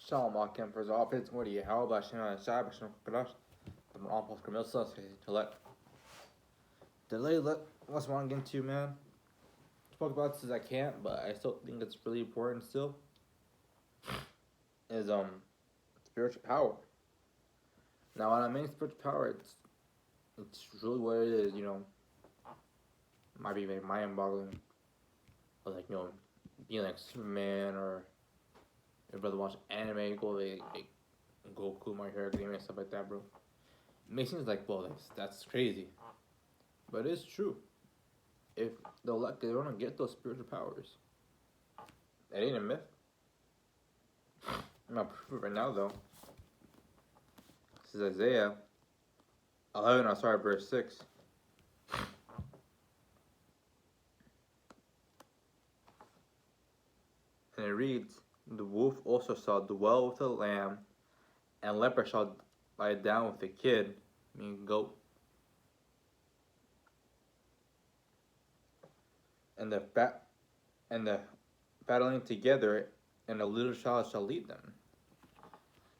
Shalom Akim for his offense, Woody, how about Shana Shab, Kadash, the Rampos Camilsa, to let's want to get into, man. Talk about this as I can't, but I still think it's really important still. Is spiritual power. Now when I mean spiritual power, it's really what it is, might be mind boggling. Or like, being like Superman or your brother watch anime, go like Goku, My Hero Academia, stuff like that, bro. It makes things like, well, that's crazy, but it's true. If they don't get those spiritual powers, it ain't a myth. I'm not proof it right now though. This is Isaiah 11. Verse 6. And it reads, "The wolf also shall dwell with the lamb, and leper shall lie down with the kid," meaning goat. And the battling together, and a little child shall lead them.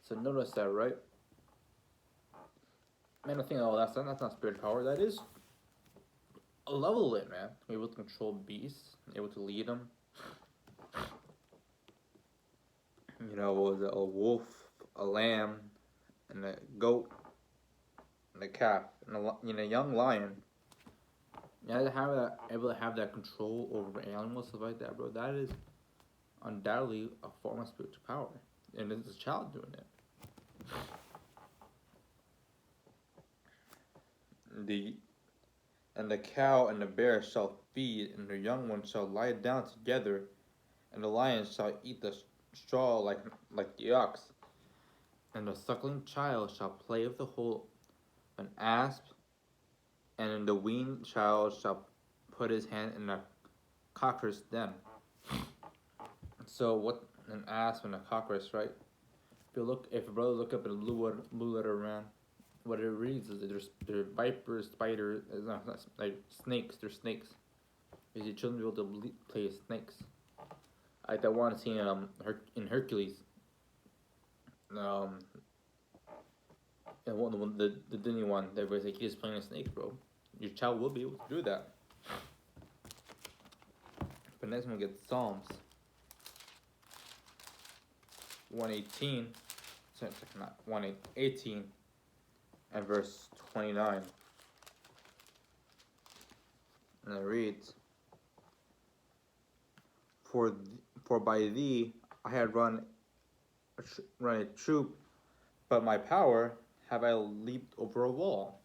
So notice that, right? Man, I think, that's not spirit power. That is a level of it, man. Able to control beasts, able to lead them. Was it a wolf, a lamb, and a goat, and a calf, and a young lion. Able to have that control over animals, stuff like that, bro. That is undoubtedly a form of spiritual power, and it's a child doing it. And the cow and the bear shall feed, and their young ones shall lie down together, and the lion shall eat the straw like the ox. And the suckling child shall play with the hole of an asp, and the weaned child shall put his hand in a cocker's den. So what an asp and a cocker's, right? If a brother look up in a blue letter, man, what it reads is that they're vipers, spiders, not like snakes. They're snakes. Because your children will be able to play with snakes. Like that one scene in Hercules. And the Disney one, that was like he's playing a snake, bro. Your child will be able to do that. But next one we get Psalms 118, not 118, and verse 29. And it reads, For by thee I had run a troop, but my power have I leaped over a wall.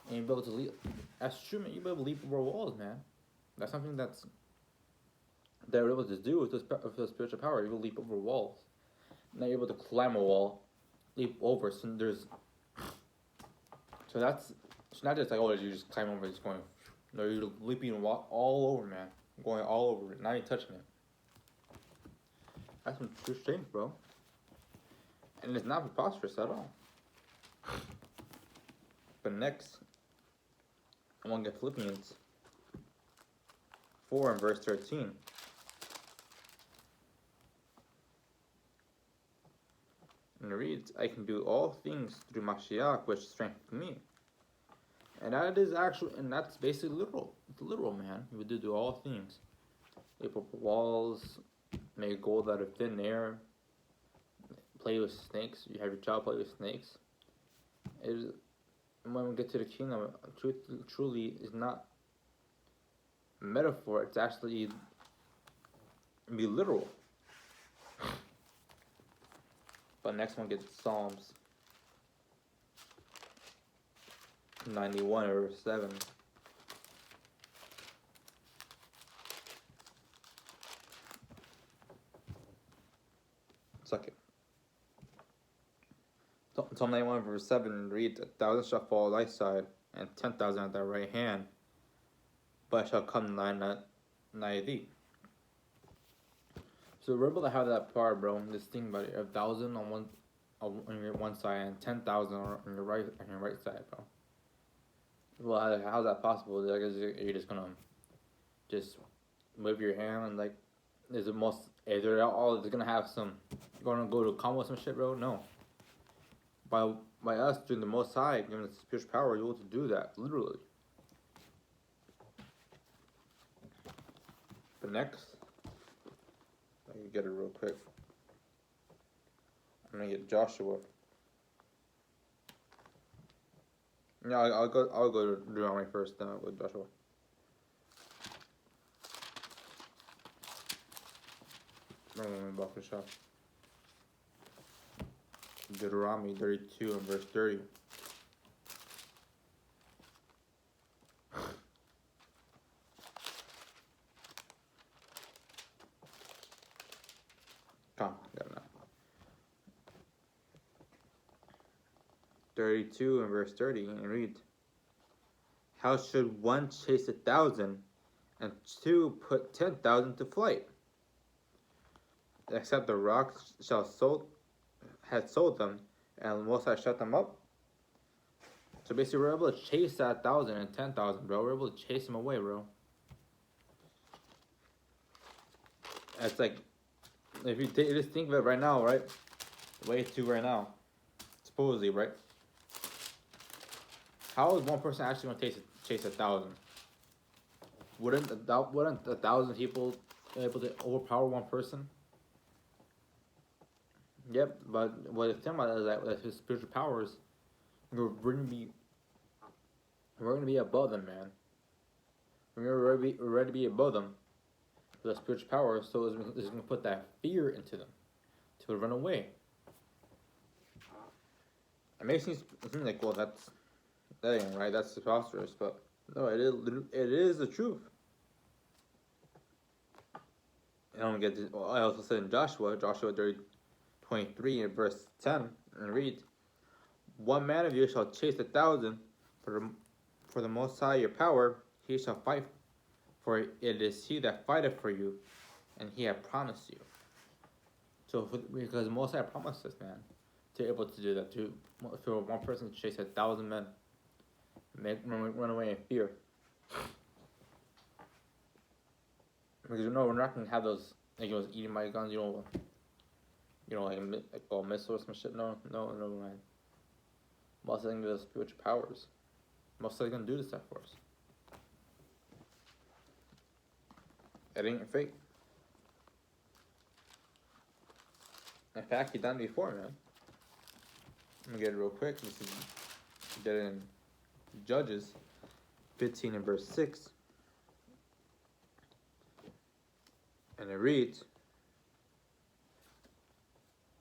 And you'll be able to leap. That's true, man. You'll be able to leap over walls, man. That's something that we're able to do with the spiritual power. You're able to leap over walls. Now you're able to climb a wall, leap over. So that's it's not just like, oh, you just climb over, it's going. No, you're leaping all over, man. Going all over it, not even touching it. That's some true strength, bro. And it's not preposterous at all. But next, I want to get Philippians 4 and verse 13. And it reads, I can do all things through Mashiach, which strengthens me. And that's basically literal. It's literal, man. You would do all things. Leap up walls, make gold out of thin air, play with snakes. You have your child play with snakes. When we get to the kingdom, truly is not a metaphor. It's actually be literal. But next one gets Psalms 91 or 7. Suck it. Psalm 91 verse 7 reads, 1,000 shall fall at thy side, and 10,000 at thy right hand, but shall come nigh thee. So we're able to have that power, bro. Just think about it: 1,000 on your one side and 10,000 on your right side, bro. Well, how's that possible? I guess you're just gonna just wave your hand, and like, is the most If they're gonna have some, gonna go to combo some shit, bro. No. By us doing the Most High, giving us spiritual power, you're able to do that literally. But next, let me get it real quick. I'm gonna get Joshua. Yeah, I'll go to Deuteronomy first, then I'll go to Joshua. Deuteronomy 32 and verse 30. Come, got it now. 32 and verse 30, and read. How should one chase 1,000 and two put 10,000 to flight? Except the rocks had sold them, and Most High shut them up. So basically, we're able to chase that 1,000 and 10,000, bro. We're able to chase them away, bro. It's like, if you just think of it right now, right? Way to right now, supposedly, right? How is one person actually going to chase 1,000? Wouldn't 1,000 people be able to overpower one person? Yep, but what it's talking about is that with his spiritual powers, we're gonna be above them, man. We're ready to be above them with the spiritual powers, so it's gonna put that fear into them to run away. It makes me seem like, well, that ain't right. That's preposterous, but no, it is the truth. And I'm gonna get this. I also said in Joshua 23 and verse 10, and read, one man of you shall chase 1,000, for the Most High your power, he shall fight, for it is he that fighteth for you, and he hath promised you. So because Most High promised us, man, to be able to do that, for one person to chase 1,000 men, run away in fear. Because we're not gonna have those, like, it was eating my guns, like all missiles or some shit. No, man. Most of them are spiritual powers. Most of them gonna do this stuff for us. It ain't fake. In fact, he done it before, man. I'm gonna get it real quick. Get it in Judges 15 and verse 6. And it reads,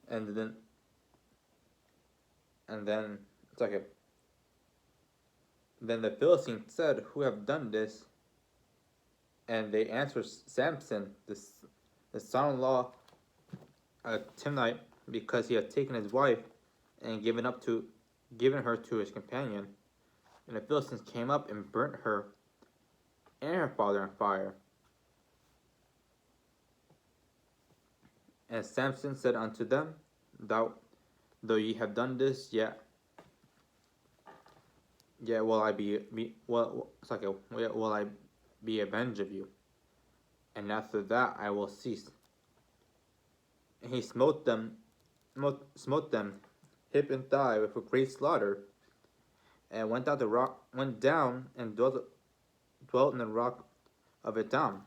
and then it's okay. Then the Philistines said, who have done this? And they answered Samson, the son-in-law of Timnite, because he had taken his wife and given her to his companion. And the Philistines came up and burnt her and her father in fire. And Samson said unto them, though ye have done this, yet will I be avenged of you, and after that I will cease. And he smote them hip and thigh with a great slaughter, and went down and dwelt in the rock of Etam.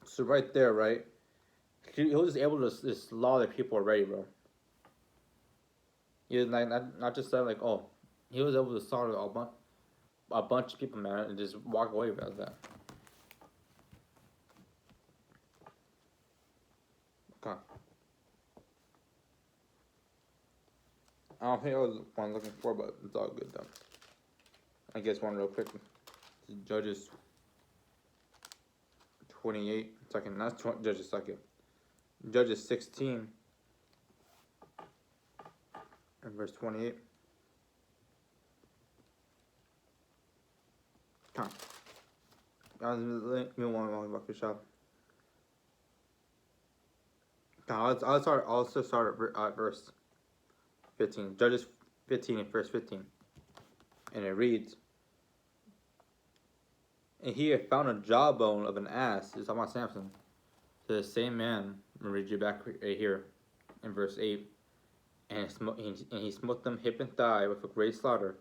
So right there, right, he was able to just slaughter people already, bro. He was not just saying like, oh, he was able to slaughter a bunch of people, man, and just walk away with that. Okay. I don't think that was what I'm looking for, but it's all good though. I guess one real quick. Judges 28. Second, not Judges second. Judges 16 and verse 28. Come on. I'll start at verse 15. Judges 15 and verse 15. And it reads, and he had found a jawbone of an ass. It's talking about Samson. So the same man, I'm gonna read you back right here in verse 8, and he smote them hip and thigh with a great slaughter,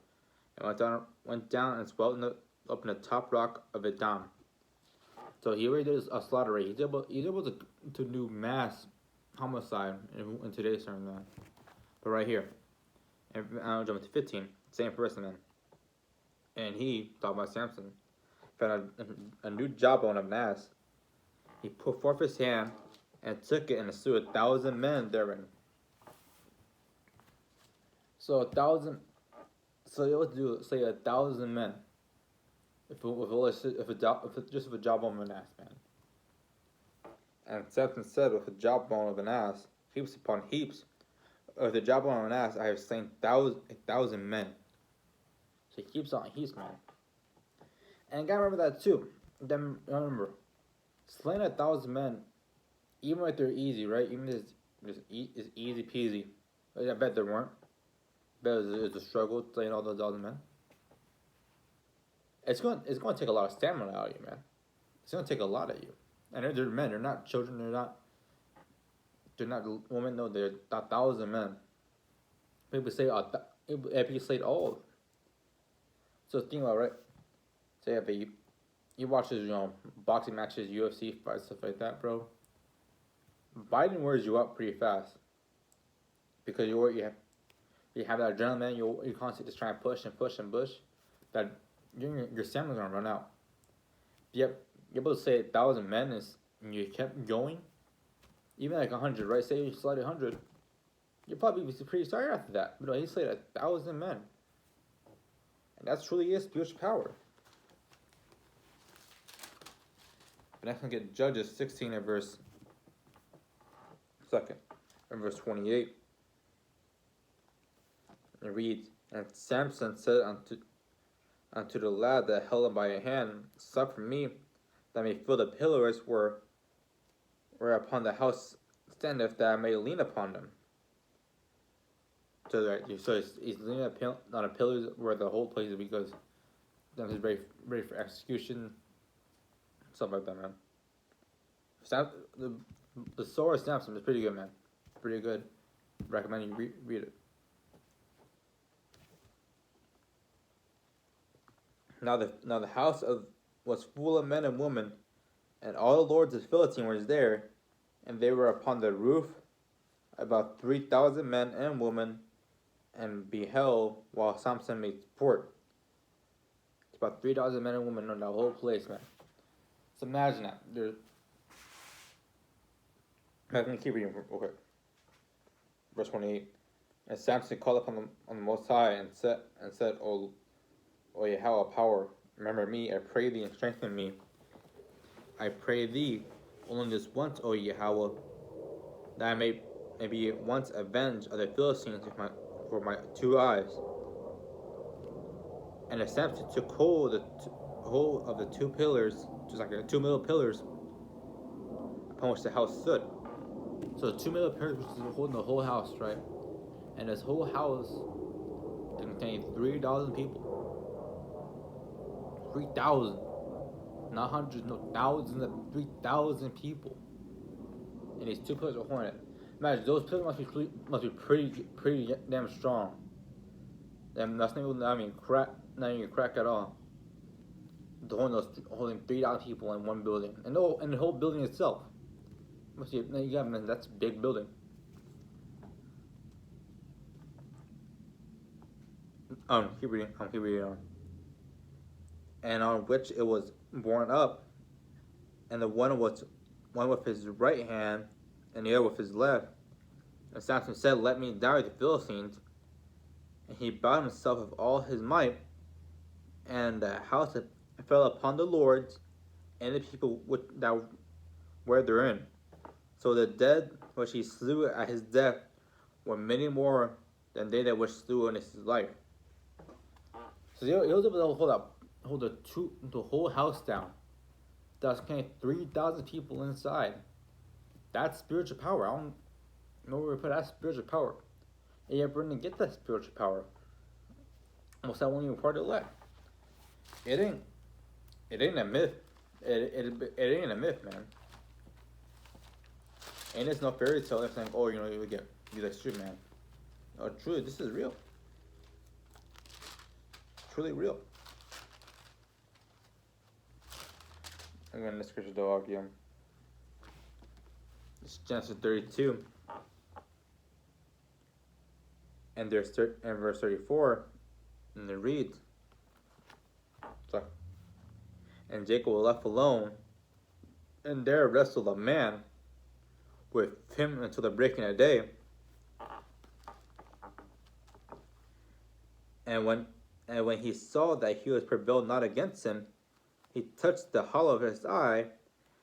and went down and swelled up in the top rock of Edom. So he already did a slaughter rate. He's able to do mass homicide in today's term, man. But right here, and I'll jump to 15, same person, man. And he, talking about Samson, found a new jawbone of an ass. He put forth his hand and took it and slew 1,000 men therein. So 1,000. So you would do say 1,000 men. If just with a jawbone of an ass, man. And Samson said, with a jawbone of an ass, heaps upon heaps. With the jawbone of an ass, I have slain 1,000 men. So he keeps on heaps, man. And you gotta remember that too. Then remember, slaying 1,000 men, even if they're easy, right? Even if it's easy peasy. I bet there weren't. I bet it was a struggle slaying all those 1,000 men. It's going to take a lot of stamina out of you, man. It's going to take a lot of you. And they're men. They're not children. They're not women. No, they're 1,000 men. People say if you slayed all of them. So think about it, right? Say if you watch those, boxing matches, UFC fights, stuff like that, bro. Biden wears you up pretty fast because you have that adrenaline, man. You constantly just trying to push and push and push. That your stamina's gonna run out. Yep, you're able to say 1,000 men and you kept going. Even like 100, right? Say you slayed 100, you'll probably be pretty sorry after that. But no, he slayed 1,000 men, and that truly is spiritual power. But next we get Judges 16 and verse 28. It reads, and Samson said unto the lad that held him by a hand, suffer me that I may feel the pillars whereupon the house standeth, that I may lean upon them. So he's leaning on the pillars where the whole place is, because then he's ready for execution, stuff like that, man. The Sword of Samson is pretty good, man. Pretty good. Recommend you read it. Now the house was full of men and women, and all the lords of Philistine were there, and they were upon the roof, about 3,000 men and women, and beheld while Samson made sport. It's about 3,000 men and women on the whole place, man. So imagine that. I'm going to keep reading real quick. Verse 28. And Samson called upon the Most High and said, O Yahweh power, remember me, I pray thee, and strengthen me. I pray thee only this once, O Yahweh, that I may be once avenged of the Philistines for my 2 eyes. And Samson took hold of the 2 pillars, just like 2 middle pillars, upon which the house stood. So 2 middle pillars was holding the whole house, right? And this whole house contained 3,000 people. 3,000, not hundreds, no, thousands of 3,000 people. And these 2 pillars were holding it. Imagine those pillars must be pretty damn strong. And that's not even crack at all. Holding 3,000 people in one building, and the whole building itself. That's a big building. Keep reading on. And on which it was borne up, and the one with his right hand, and the other with his left. And Samson said, let me die with the Philistines. And he bowed himself with all his might, and the house fell upon the lords, and the people that were therein. So the dead which he slew at his death were many more than they that which slew in his life. So he was able to hold the whole house down. That's kind of 3,000 people inside. That's spiritual power. I don't know where we put that spiritual power. And yet we're going to get that spiritual power. Almost that one even part of the life. It ain't a myth. It ain't a myth, man. And it's no fairy tale. It's like, oh, you know, you would get you like Superman. Oh, truly, this is real. Truly real. I'm gonna describe the dog again. It's Genesis 32, and there's and verse 34, and it reads, so, and Jacob was left alone, and there wrestled a man with him until the breaking of day. And when he saw that he was prevailed not against him, he touched the hollow of his eye,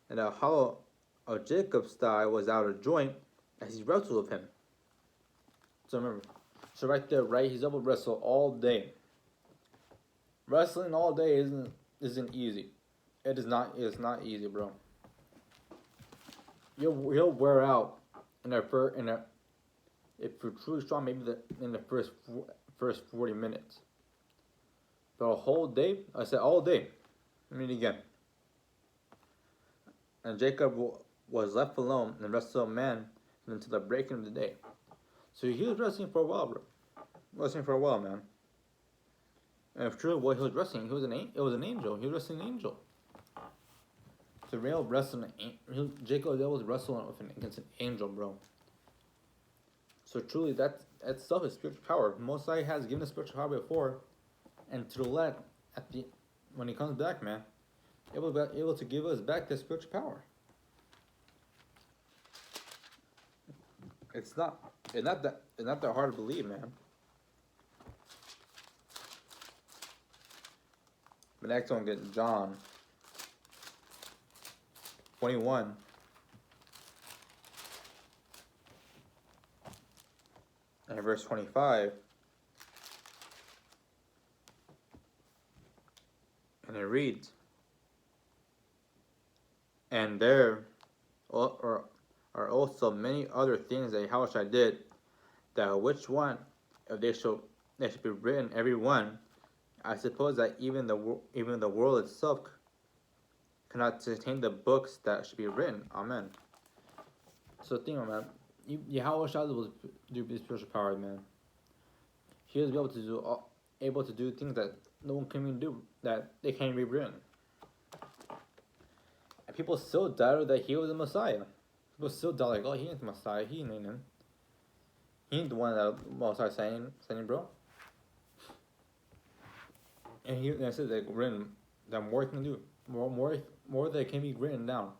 and the hollow of Jacob's thigh was out of joint as he wrestled with him. So remember, so right there, right, he's able to wrestle all day. Wrestling all day isn't easy. It is not. It's not easy, bro. He'll wear out if you're truly strong, maybe in the first 40 minutes. But a whole day, I said all day. I mean again. And Jacob was left alone and wrestled a man until the breaking of the day. So he was wrestling for a while, bro. Wrestling for a while, man. And if true, what he was wrestling, it was an angel. He was wrestling an angel. The real wrestling, Jacob was wrestling against an angel, bro. So truly, that itself is spiritual power. Most High has given us spiritual power before, and to the left, when he comes back, man, able to give us back the spiritual power. It's not that hard to believe, man. The next one, get John 21. And verse 25. And it reads, and there are also many other things that Yahushua did, that which one, if they should be written, every one, I suppose that even the world itself cannot contain the books that should be written. Amen. So think about it, man. Yahushua was do spiritual power, man. He was able to do things that no one can even do, that they can't be written. And people still doubted that he was the Messiah. People still doubt, like, oh, he ain't the Messiah. He ain't him. He ain't the one that Messiah saying, bro. And I said that written, that more can do, more that can be written down.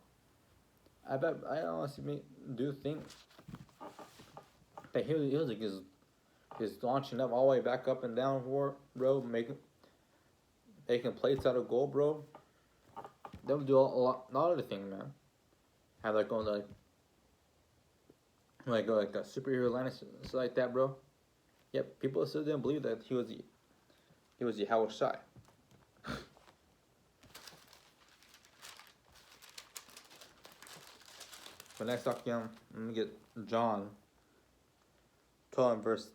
I honestly do think that he was like his launching up all the way back up and down, bro, making plates out of gold, bro. They would do a lot of things, man. Have like going like a superhero line and stuff like that, bro. Yep, people still didn't believe that he was Yahushua. But next up, I'm gonna get John 12 and verse.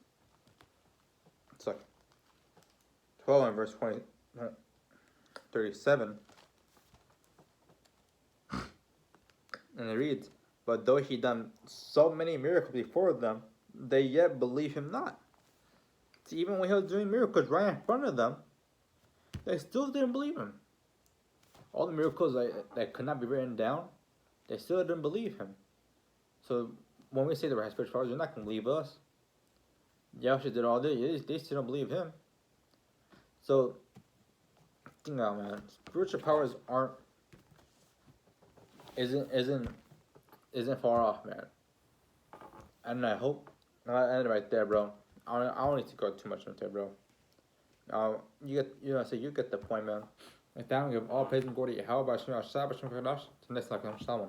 It's like 12 and verse 37. And it reads, but though he done so many miracles before them, they yet believe him not. See, even when he was doing miracles right in front of them, they still didn't believe him. All the miracles that could not be written down, they still didn't believe him. So when we say that we're spiritual powers, they're not going to believe us. Yahushua did all this, they still don't believe him. So, think about it, man. Spiritual powers isn't far off, man. And I hope I end right there, bro. I don't need to go too much into it, bro. You get the point, man. With that, we give all praise and glory to Yahweh, Shabbat Shalom, to next time, Shalom.